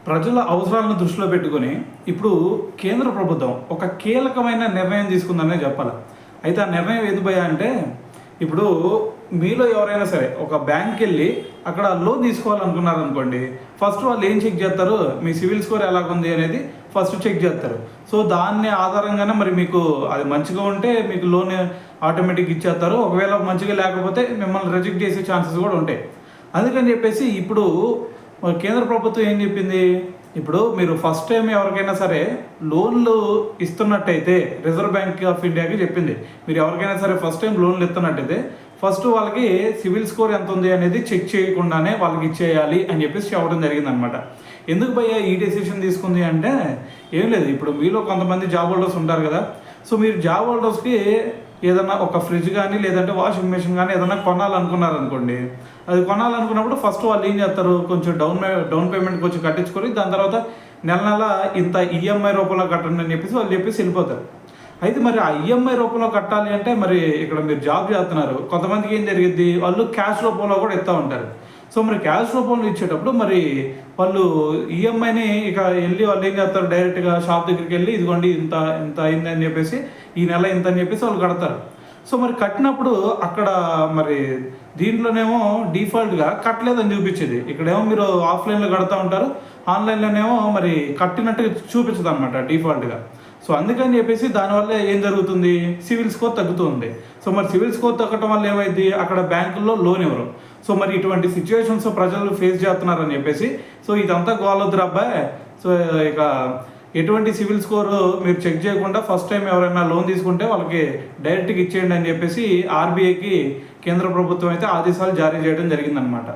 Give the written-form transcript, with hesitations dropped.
ప్రజల అవసరాలను దృష్టిలో పెట్టుకొని ఇప్పుడు కేంద్ర ప్రభుత్వం ఒక కీలకమైన నిర్ణయం తీసుకుందనే చెప్పాలి. అయితే ఆ నిర్ణయం ఏది భయ్యా అంటే, ఇప్పుడు మీలో ఎవరైనా సరే ఒక బ్యాంక్కి వెళ్ళి అక్కడ లోన్ తీసుకోవాలనుకున్నారనుకోండి, ఫస్ట్ వాళ్ళు ఏం చెక్ చేస్తారు, మీ సివిల్ స్కోర్ ఎలాగుంది అనేది ఫస్ట్ చెక్ చేస్తారు. సో దాన్ని ఆధారంగానే మరి మీకు అది మంచిగా ఉంటే మీకు లోన్ ఆటోమేటిక్గా ఇచ్చేస్తారు. ఒకవేళ మంచిగా లేకపోతే మిమ్మల్ని రిజెక్ట్ చేసే ఛాన్సెస్ కూడా ఉంటాయి. అందుకని చెప్పేసి ఇప్పుడు కేంద్ర ప్రభుత్వం ఏం చెప్పింది, ఇప్పుడు మీరు ఫస్ట్ టైం ఎవరికైనా సరే లోన్లు ఇస్తున్నట్టయితే రిజర్వ్ బ్యాంక్ ఆఫ్ ఇండియాకి చెప్పింది, మీరు ఎవరికైనా సరే ఫస్ట్ టైం లోన్లు ఇస్తున్నట్టయితే ఫస్ట్ వాళ్ళకి సివిల్ స్కోర్ ఎంత ఉంది అనేది చెక్ చేయకుండానే వాళ్ళకి ఇచ్చేయాలి అని చెప్పేసి చెప్పడం జరిగిందనమాట. ఎందుకు భయ్యా ఈ డెసిషన్ తీసుకుంది అంటే, ఏం లేదు, ఇప్పుడు మీలో కొంతమంది జాబ్ హోల్డర్స్ ఉంటారు కదా. సో మీరు జాబ్ హోల్డర్స్కి ఏదన్నా ఒక ఫ్రిడ్జ్ కానీ లేదంటే వాషింగ్ మెషిన్ కానీ ఏదైనా కొనాలనుకున్నారనుకోండి, అది కొనాలనుకున్నప్పుడు ఫస్ట్ వాళ్ళు ఏం చేస్తారు, కొంచెం డౌన్ పేమెంట్ కొంచెం కట్టించుకొని దాని తర్వాత నెల నెల ఇంత ఈఎంఐ రూపంలో కట్టండి అని చెప్పేసి వెళ్ళిపోతారు. అయితే మరి ఆ ఈఎంఐ రూపంలో కట్టాలి అంటే మరి ఇక్కడ మీరు జాబ్ చేస్తున్నారు, కొంతమందికి ఏం జరిగింది, వాళ్ళు క్యాష్ రూపంలో కూడా ఇస్తూ ఉంటారు. సో మరి క్యాష్ రూపంలో ఇచ్చేటప్పుడు మరి వాళ్ళు ఈఎంఐని ఇక వెళ్ళి వాళ్ళు ఏం చేస్తారు, డైరెక్ట్గా షాప్ దగ్గరికి వెళ్ళి ఇదిగోండి ఇంత ఇంత అయింది అని చెప్పేసి ఈ నెల ఇంత అని చెప్పేసి వాళ్ళు కడతారు. సో మరి కట్టినప్పుడు అక్కడ మరి దీంట్లోనేమో డిఫాల్ట్గా కట్టలేదని చూపించేది, ఇక్కడేమో మీరు ఆఫ్లైన్లో కడతా ఉంటారు, ఆన్లైన్లోనేమో మరి కట్టినట్టుగా చూపించదు అనమాట డిఫాల్ట్గా. సో అందుకని చెప్పేసి దానివల్ల ఏం జరుగుతుంది, సివిల్ స్కోర్ తగ్గుతుంది. సో మరి సివిల్ స్కోర్ తగ్గటం వల్ల ఏమైంది, అక్కడ బ్యాంకుల్లో లోన్ ఇవ్వరు. సో మరి ఇటువంటి సిచ్యువేషన్స్ ప్రజలు ఫేస్ చేస్తున్నారని చెప్పేసి, సో ఇదంతా గోలొద్దురు అబ్బాయి, సో ఇక ఎటువంటి సివిల్ స్కోర్ మీరు చెక్ చేయకుండా ఫస్ట్ టైం ఎవరైనా లోన్ తీసుకుంటే వాళ్ళకి డైరెక్ట్గా ఇచ్చేయండి అని చెప్పేసి ఆర్బీఐకి కేంద్ర ప్రభుత్వం అయితే ఆదేశాలు జారీ చేయడం జరిగిందనమాట.